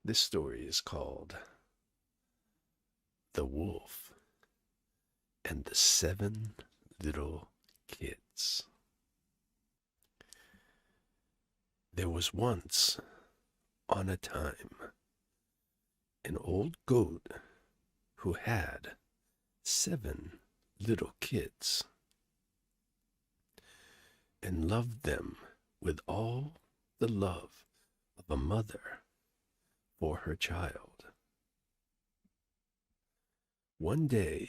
This story is called The Wolf and the Seven Little Kids. There was once on a time an old goat who had seven little kids and loved them with all the love of a mother for her child. One day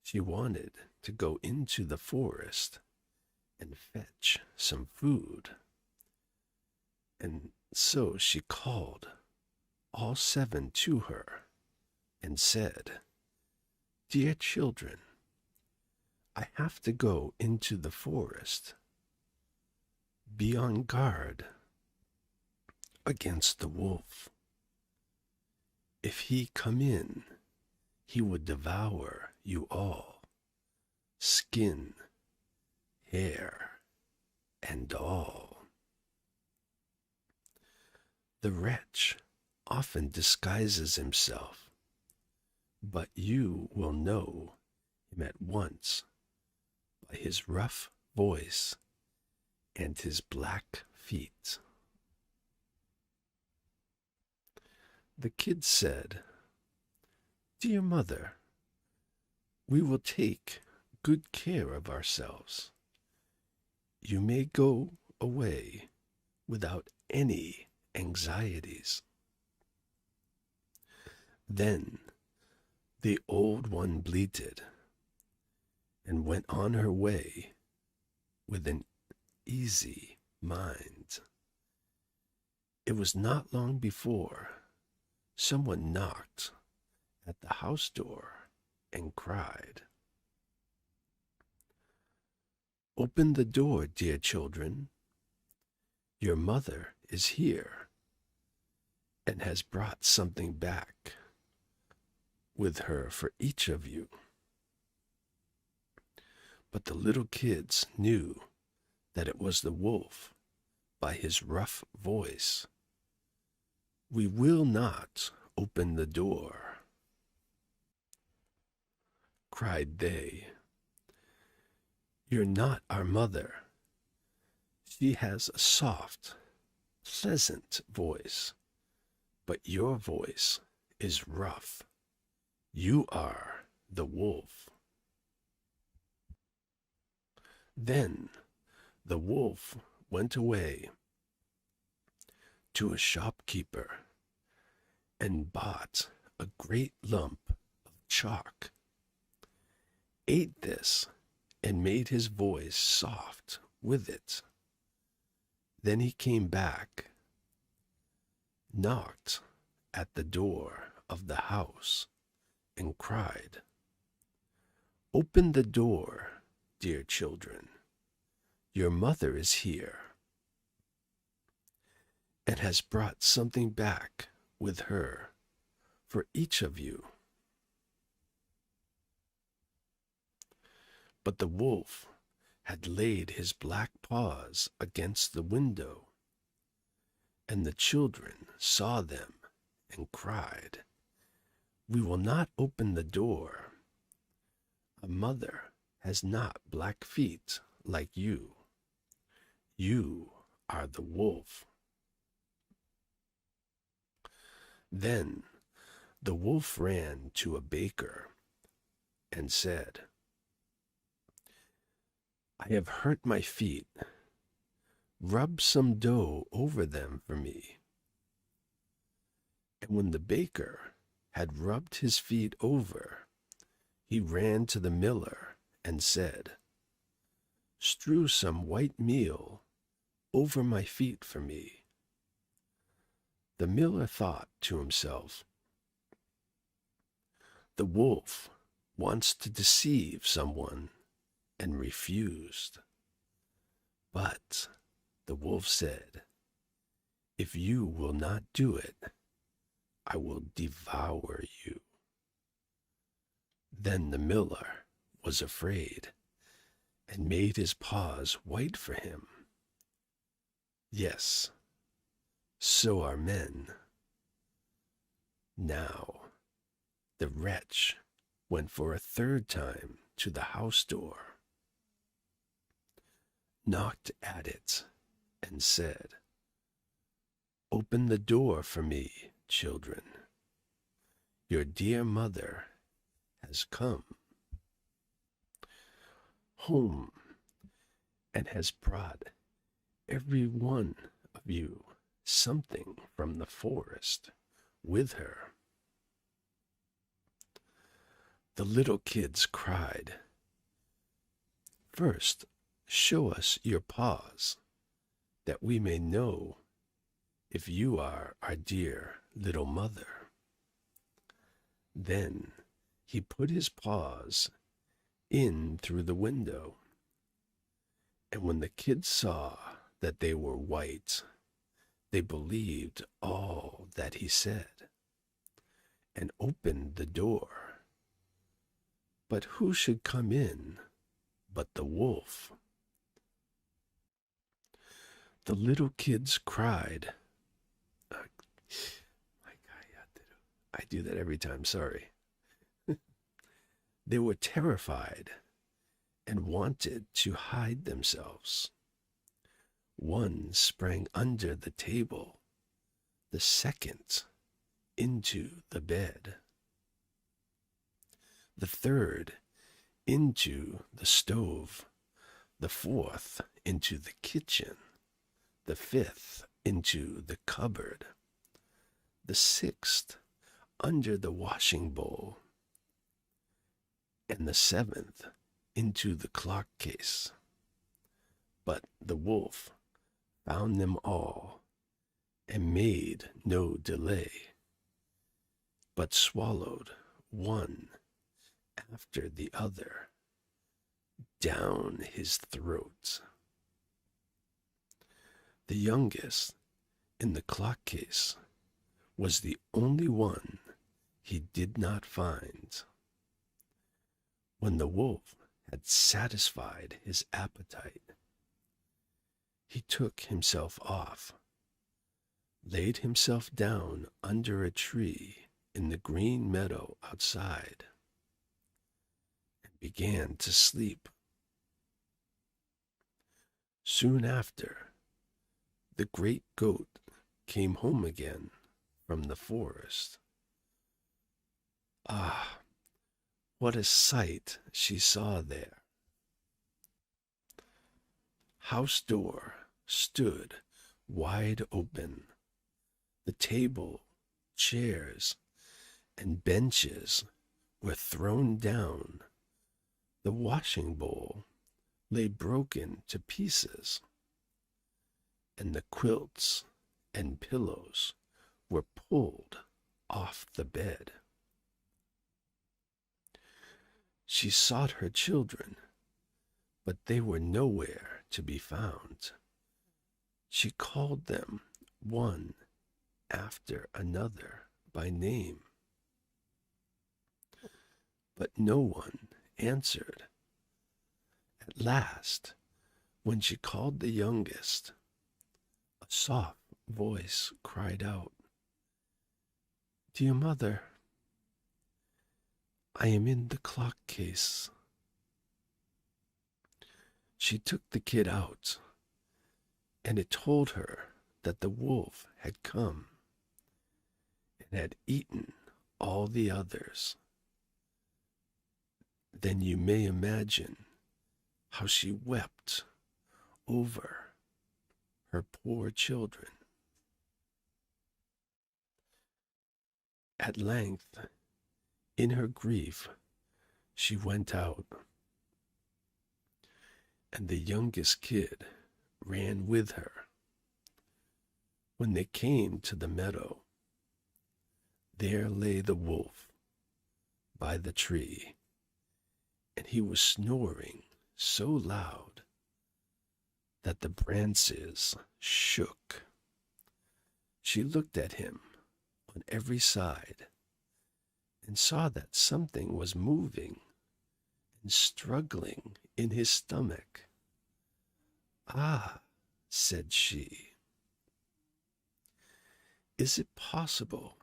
she wanted to go into the forest and fetch some food, and so she called all seven to her and said, "Dear children, I have to go into the forest. Be on guard against the wolf. If he come in, he would devour you all, skin, hair, and all. The wretch often disguises himself, but you will know him at once by his rough voice and his black feet." The kids said, "Dear mother, we will take good care of ourselves. You may go away without any anxieties." Then the old one bleated and went on her way with an easy mind. It was not long before someone knocked at the house door and cried, "Open the door, dear children. Your mother is here and has brought something back with her for each of you." But the little kids knew that it was the wolf by his rough voice. "We will not open the door," cried they. "You're not our mother. She has a soft, pleasant voice, but your voice is rough. You are the wolf." Then the wolf went away to a shopkeeper and bought a great lump of chalk, ate this, and made his voice soft with it. Then he came back, knocked at the door of the house, and cried, "Open the door, dear children. Your mother is here and has brought something back with her for each of you." But the wolf had laid his black paws against the window, and the children saw them and cried, "We will not open the door. A mother has not black feet like you. You are the wolf." Then the wolf ran to a baker and said, "I have hurt my feet. Rub some dough over them for me." And when the baker had rubbed his feet over, he ran to the miller and said, "Strew some white meal over my feet for me." The miller thought to himself, "The wolf wants to deceive someone," and refused. But the wolf said, "If you will not do it, I will devour you." Then the miller was afraid and made his paws white for him. Yes, so are men. Now the wretch went for a third time to the house door, knocked at it, and said, "Open the door for me, children. Your dear mother has come home and has brought every one of you something from the forest with her." The little kids cried, "First, show us your paws, that we may know if you are our dear little mother." Then he put his paws in through the window, and when the kids saw that they were white, they believed all that he said, and opened the door. But who should come in but the wolf? The little kids cried. I do that every time, sorry. They were terrified and wanted to hide themselves. One sprang under the table, the second into the bed, the third into the stove, the fourth into the kitchen, the fifth into the cupboard, the sixth under the washing bowl, and the seventh into the clock case. But the wolf found them all and made no delay, but swallowed one after the other down his throat. The youngest in the clock case was the only one he did not find. When the wolf had satisfied his appetite, he took himself off, laid himself down under a tree in the green meadow outside, and began to sleep. Soon after, the great goat came home again from the forest. Ah, what a sight she saw there! House door stood wide open. The table, chairs, and benches were thrown down. The washing bowl lay broken to pieces, and the quilts and pillows were pulled off the bed. She sought her children, but they were nowhere to be found. She called them one after another by name, but no one answered. At last, when she called the youngest, a soft voice cried out, "Dear mother, I am in the clock case." She took the kid out, and it told her that the wolf had come and had eaten all the others. Then you may imagine how she wept over her poor children. At length, in her grief, she went out, and the youngest kid ran with her. When they came to the meadow, there lay the wolf by the tree, and he was snoring so loud that the branches shook. She looked at him on every side and saw that something was moving and struggling in his stomach. "Ah," said she, "is it possible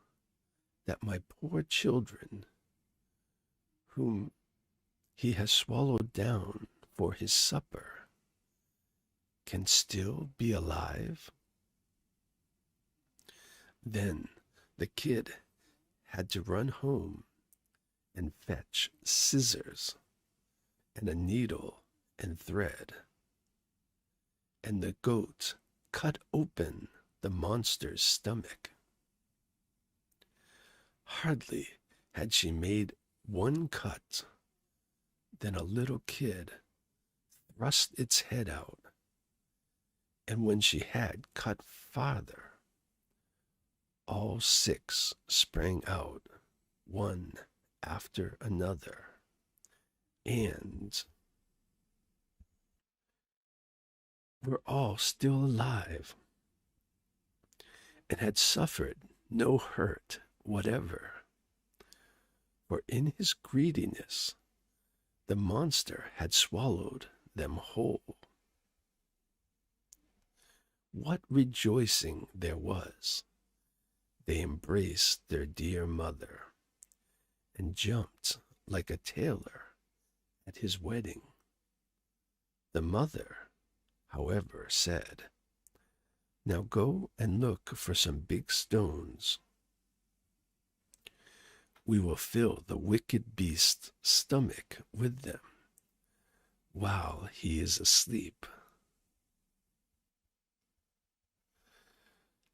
that my poor children, whom he has swallowed down for his supper, can still be alive? Then the kid had to run home and fetch scissors and a needle and thread. And the goat cut open the monster's stomach. Hardly had she made one cut than a little kid thrust its head out, and when she had cut farther, all six sprang out, one after another, and were all still alive, and had suffered no hurt whatever. For in his greediness, the monster had swallowed them whole. What rejoicing there was! They embraced their dear mother, and jumped like a tailor at his wedding. The mother, however, said, "Now go and look for some big stones. We will fill the wicked beast's stomach with them while he is asleep."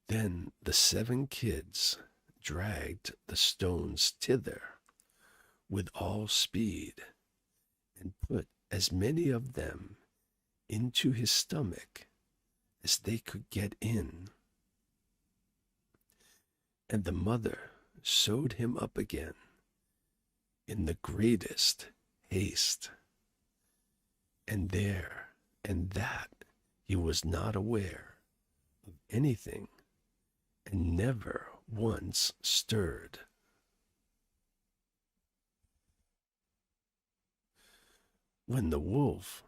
Then the 7 kids dragged the stones thither with all speed, and put as many of them into his stomach as they could get in. And the mother sewed him up again in the greatest haste. And there and that he was not aware of anything, and never once stirred. When the wolf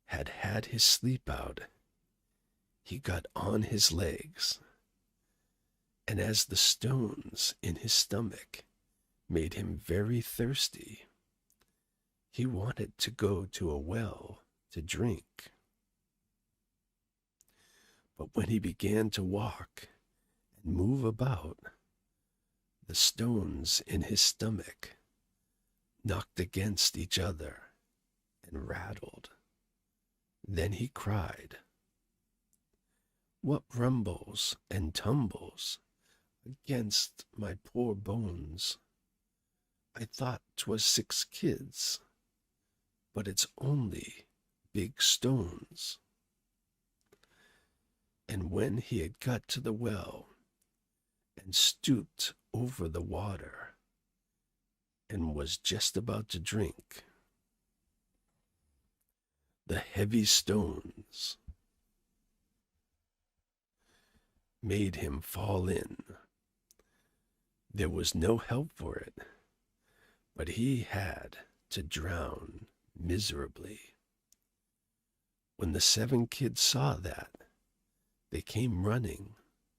had had his sleep out, he got on his legs, and as the stones in his stomach made him very thirsty, he wanted to go to a well to drink. But when he began to walk and move about, the stones in his stomach knocked against each other and rattled. Then he cried, "What rumbles and tumbles against my poor bones? I thought 'twas 6 kids, but it's only big stones." And when he had got to the well and stooped over the water and was just about to drink, the heavy stones made him fall in. There was no help for it, but he had to drown miserably. When the 7 kids saw that, they came running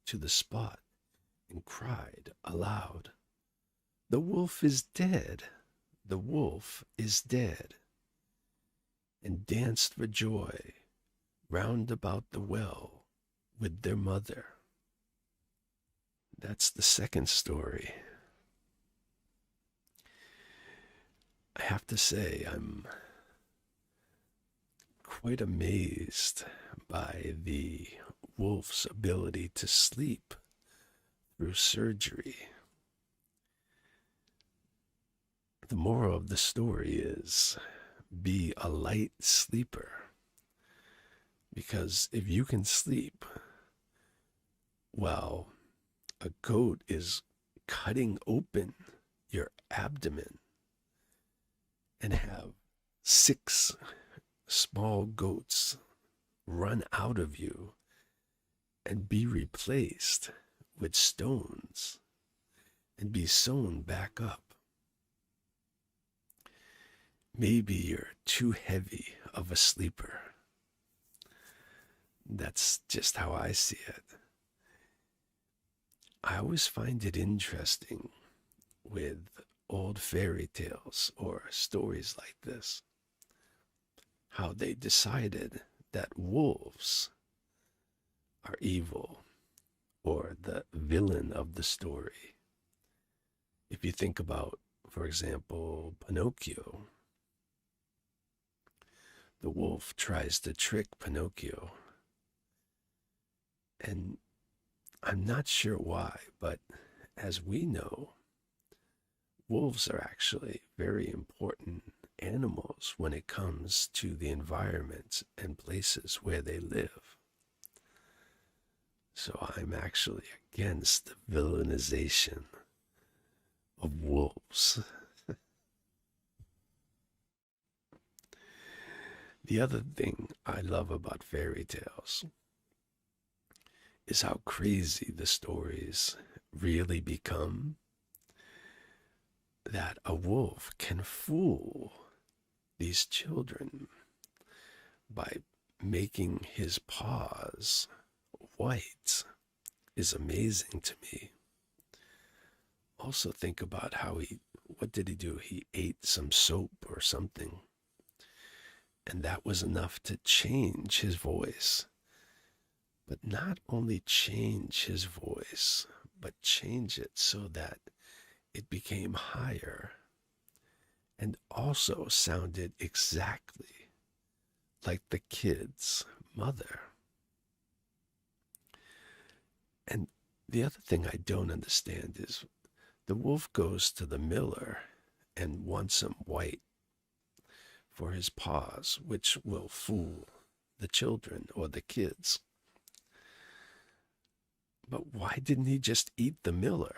to the spot and cried aloud, "The wolf is dead! The wolf is dead!" and danced for joy round about the well with their mother. That's the second story. I have to say, I'm quite amazed by the wolf's ability to sleep through surgery. The moral of the story is be a light sleeper, because if you can sleep while a goat is cutting open your abdomen and have 6 small goats run out of you and be replaced with stones and be sewn back up, maybe you're too heavy of a sleeper. That's just how I see it. I always find it interesting with old fairy tales or stories like this, how they decided that wolves are evil or the villain of the story. If you think about, for example, Pinocchio, the wolf tries to trick Pinocchio, and I'm not sure why, but as we know, wolves are actually very important animals when it comes to the environments and places where they live. So I'm actually against the villainization of wolves. The other thing I love about fairy tales is how crazy the stories really become. That a wolf can fool these children by making his paws white is amazing to me. Also think about how what did he do? He ate some soap or something, and that was enough to change his voice. But not only change his voice, but change it so that it became higher and also sounded exactly like the kid's mother. And the other thing I don't understand is the wolf goes to the miller and wants him white for his paws, which will fool the children or the kids. But why didn't he just eat the miller?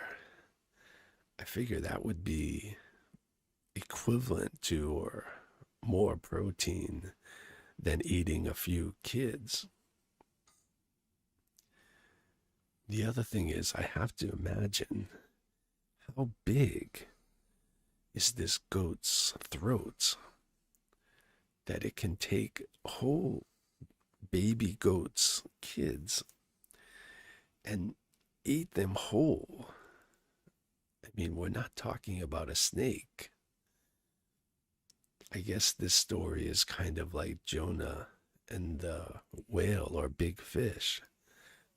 I figure that would be equivalent to or more protein than eating a few kids. The other thing is, I have to imagine how big is this goat's throat that it can take whole baby goats, kids, and eat them whole. I mean, we're not talking about a snake. I guess this story is kind of like Jonah and the whale or big fish.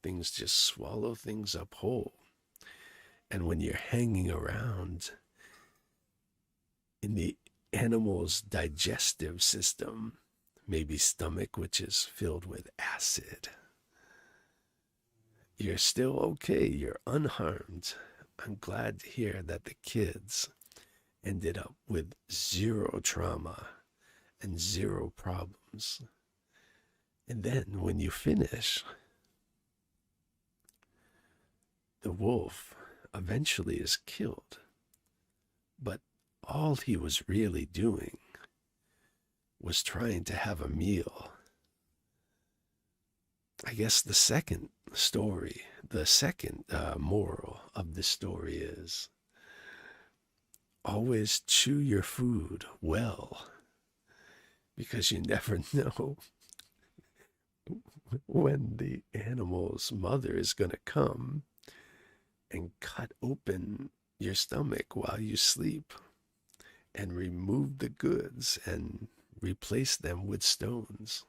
Things just swallow things up whole. And when you're hanging around in the animal's digestive system, maybe stomach, which is filled with acid, you're still okay. You're unharmed. I'm glad to hear that the kids ended up with zero trauma and zero problems. And then when you finish, the wolf eventually is killed. But all he was really doing was trying to have a meal. I guess the second story, the second moral of the story is always chew your food well, because you never know when the animal's mother is going to come and cut open your stomach while you sleep and remove the goods and replace them with stones.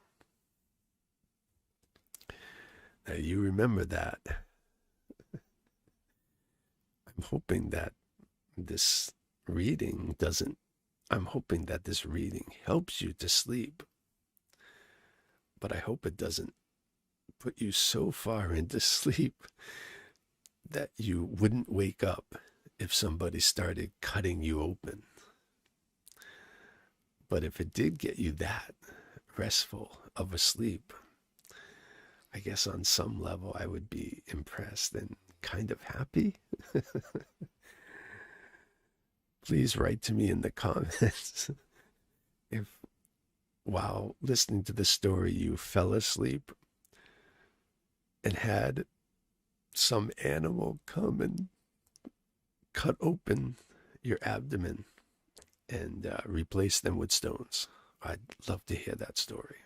Now you remember that. I'm hoping that this I'm hoping that this reading helps you to sleep. But I hope it doesn't put you so far into sleep that you wouldn't wake up if somebody started cutting you open. But if it did get you that restful of a sleep, I guess on some level I would be impressed and kind of happy. Please write to me in the comments if while listening to the story you fell asleep and had some animal come and cut open your abdomen and replace them with stones. I'd love to hear that story.